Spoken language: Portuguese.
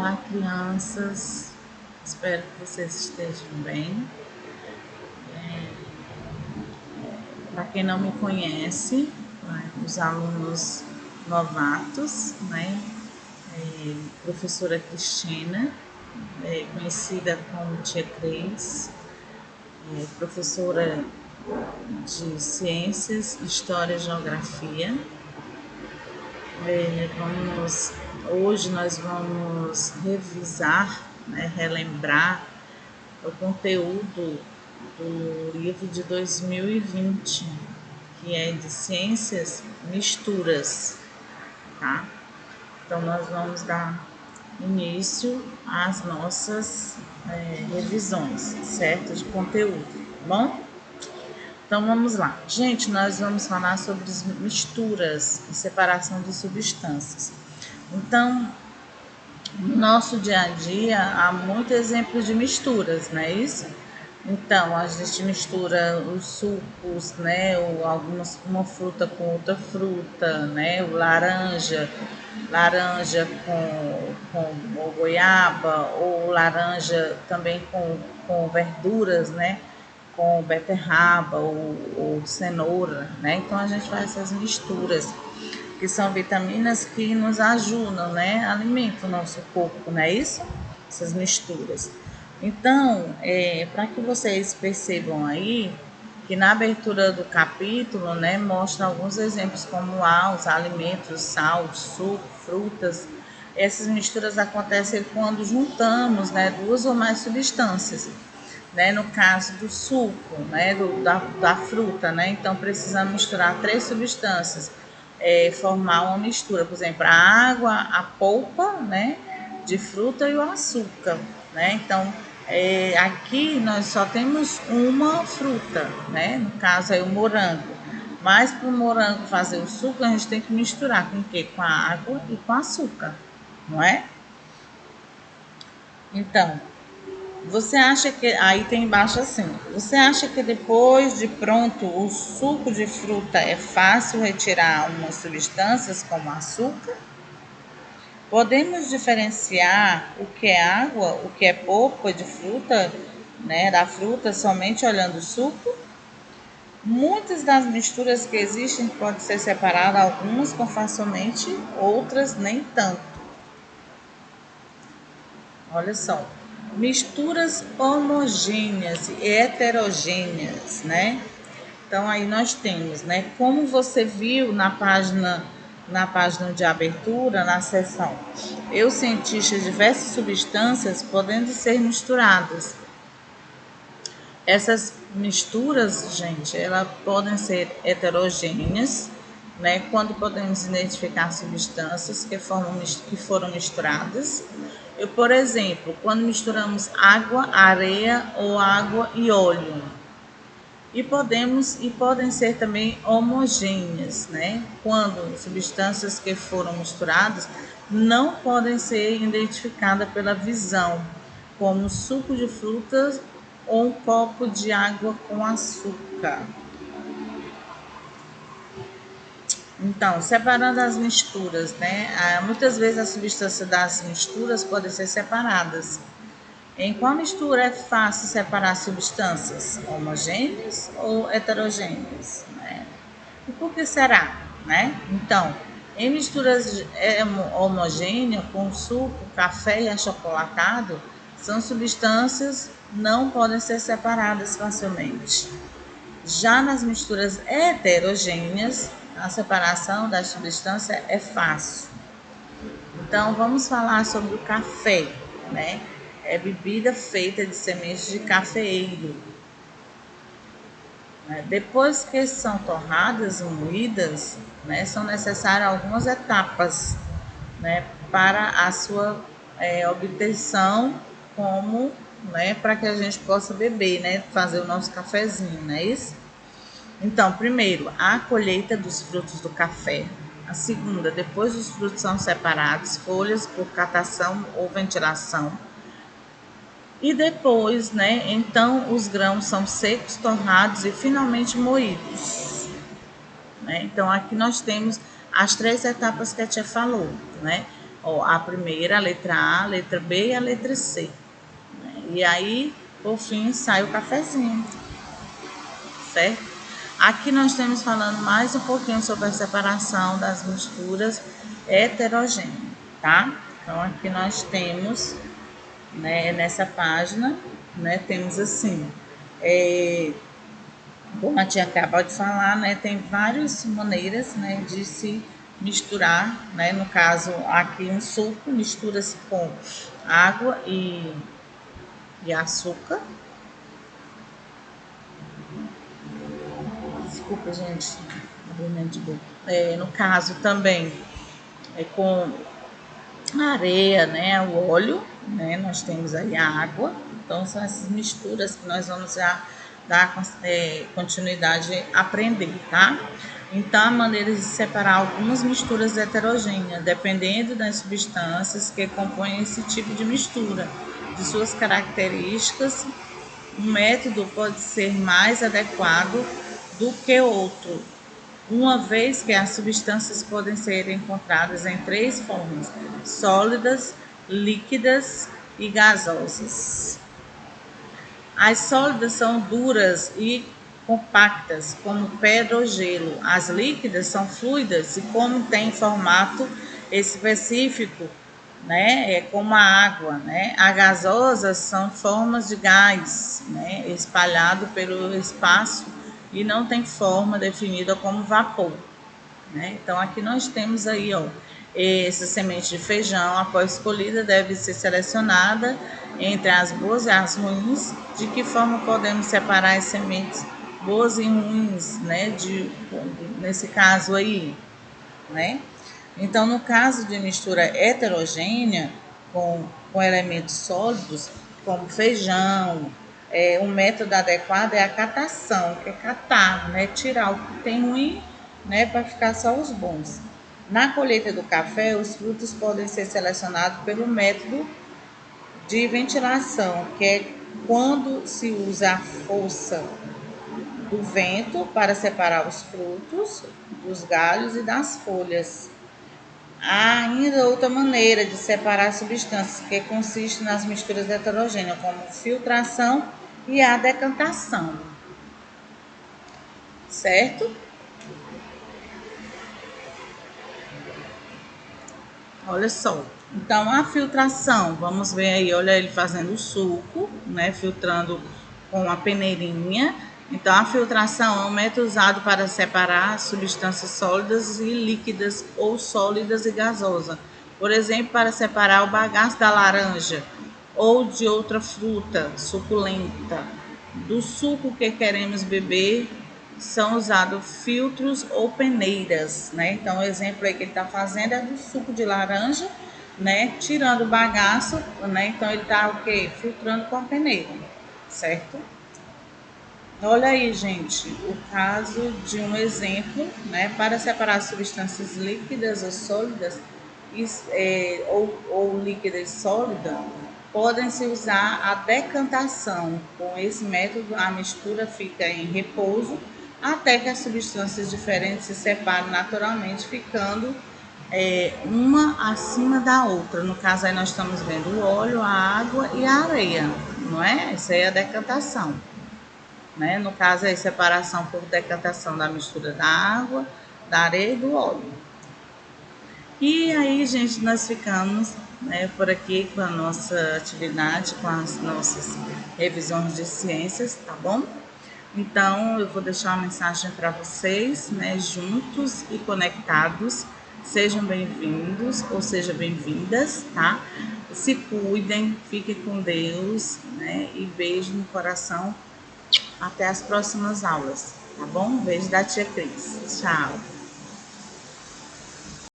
Olá, crianças. Espero que vocês estejam bem. Para quem não me conhece, né, os alunos novatos, né? Professora Cristina, conhecida como Tia Cris, professora de Ciências, História e Geografia. Hoje nós vamos revisar, né, relembrar o conteúdo do livro de 2020, que é de Ciências Misturas, tá? Então nós vamos dar início às nossas revisões, certo? De conteúdo, tá bom? Então vamos lá. Gente, nós vamos falar sobre misturas e separação de substâncias. Então, no nosso dia a dia há muitos exemplos de misturas, não é isso? Então, a gente mistura os sucos, né? Ou uma fruta com outra fruta, né? O laranja com goiaba, ou laranja também com verduras, né? Com beterraba ou cenoura, né? Então a gente faz essas misturas, que são vitaminas que nos ajudam, né? Alimentam o nosso corpo, não é isso? Essas misturas. Então, para que vocês percebam aí, que na abertura do capítulo, né, mostra alguns exemplos como os alimentos, sal, suco, frutas. Essas misturas acontecem quando juntamos, né, duas ou mais substâncias. Né, no caso do suco, né, da fruta, né, então precisamos misturar 3 substâncias, formar uma mistura, por exemplo, a água, a polpa, né, de fruta e o açúcar, né, então aqui nós só temos uma fruta, né, no caso é o morango, mas para o morango fazer o suco a gente tem que misturar com o quê? Com a água e com o açúcar, não é? Então, você acha que, aí tem embaixo assim, você acha que depois de pronto o suco de fruta é fácil retirar algumas substâncias como açúcar? Podemos diferenciar o que é água, o que é polpa de fruta, né, da fruta somente olhando o suco? Muitas das misturas que existem podem ser separadas, algumas com facilmente, outras nem tanto. Olha só, misturas homogêneas e heterogêneas, né? Então aí nós temos, né? Como você viu na página de abertura, na seção, eu cientista diversas substâncias podendo ser misturadas. Essas misturas, gente, elas podem ser heterogêneas, né? Quando podemos identificar substâncias que foram misturadas. Por exemplo, quando misturamos água, areia ou água e óleo. E podem ser também homogêneas, né? Quando substâncias que foram misturadas não podem ser identificadas pela visão, como suco de frutas ou um copo de água com açúcar. Então, separando as misturas, né? Muitas vezes as substâncias das misturas podem ser separadas. Em qual mistura é fácil separar substâncias homogêneas ou heterogêneas, né? E por que será, né? Então, em misturas homogêneas com suco, café e achocolatado, são substâncias não podem ser separadas facilmente. Já nas misturas heterogêneas, a separação das substâncias é fácil. Então, vamos falar sobre o café, né? É bebida feita de sementes de cafeeiro. Depois que são torradas e moídas, né, são necessárias algumas etapas, né, para a sua obtenção, como, né, para que a gente possa beber, né, fazer o nosso cafezinho, não é isso? Então, primeiro, a colheita dos frutos do café. A segunda, depois os frutos são separados, folhas por catação ou ventilação. E depois, né, então os grãos são secos, torrados e finalmente moídos. Né? Então aqui nós temos as 3 etapas que a tia falou, né? Ó, a primeira, a letra A, a letra B e a letra C. E aí, por fim, sai o cafezinho, certo? Aqui nós estamos falando mais um pouquinho sobre a separação das misturas heterogêneas, tá? Então, aqui nós temos, né, nessa página, né, temos assim, como a tia acabou de falar, né, tem várias maneiras, né, de se misturar, né, no caso aqui um suco mistura-se com água e açúcar. Desculpa, gente, de boca. No caso também é com a areia, né, o óleo, né, nós temos aí a água. Então são essas misturas que nós vamos já dar continuidade a aprender, tá? Então, há maneiras de separar algumas misturas heterogêneas, dependendo das substâncias que compõem esse tipo de mistura, de suas características. Um método pode ser mais adequado do que outro, uma vez que as substâncias podem ser encontradas em três formas: sólidas, líquidas e gasosas. As sólidas são duras e compactas, como pedra ou gelo. As líquidas são fluidas e, como têm formato específico, né, como a água, né? As gasosas são formas de gás, né, espalhado pelo espaço e não tem forma definida como vapor, né? Então aqui nós temos aí, ó, essa semente de feijão, após escolhida, deve ser selecionada entre as boas e as ruins. De que forma podemos separar as sementes boas e ruins, né? Nesse caso aí, né? Então, no caso de mistura heterogênea com elementos sólidos, como feijão, um método adequado é a catação, que é catar, né? Tirar o que tem ruim, né? Para ficar só os bons. Na colheita do café, os frutos podem ser selecionados pelo método de ventilação, que é quando se usa a força do vento para separar os frutos dos galhos e das folhas. Há ainda outra maneira de separar substâncias, que consiste nas misturas heterogêneas, como filtração e a decantação, certo? Olha só. Então, a filtração, vamos ver aí, olha ele fazendo o suco, né, filtrando com a peneirinha. Então, a filtração é um método usado para separar substâncias sólidas e líquidas ou sólidas e gasosas. Por exemplo, para separar o bagaço da laranja ou de outra fruta suculenta do suco que queremos beber, são usados filtros ou peneiras, né? Então, o exemplo aí que ele está fazendo é do suco de laranja, né? Tirando o bagaço, né? Então, ele está o quê? Filtrando com a peneira, certo? Olha aí, gente, o caso de um exemplo, né? Para separar substâncias líquidas ou sólidas, ou líquidas sólidas, podem-se usar a decantação. Com esse método, a mistura fica em repouso até que as substâncias diferentes se separem naturalmente, ficando uma acima da outra. No caso, aí nós estamos vendo o óleo, a água e a areia, não é? Isso aí é a decantação, né? No caso, é a separação por decantação da mistura da água, da areia e do óleo. E aí, gente, nós ficamos, né, por aqui com a nossa atividade, com as nossas revisões de ciências, tá bom? Então, eu vou deixar uma mensagem para vocês, né? Juntos e conectados, sejam bem-vindos ou sejam bem-vindas, tá? Se cuidem, fiquem com Deus, né? E beijo no coração. Até as próximas aulas, tá bom? Beijo da tia Cris. Tchau.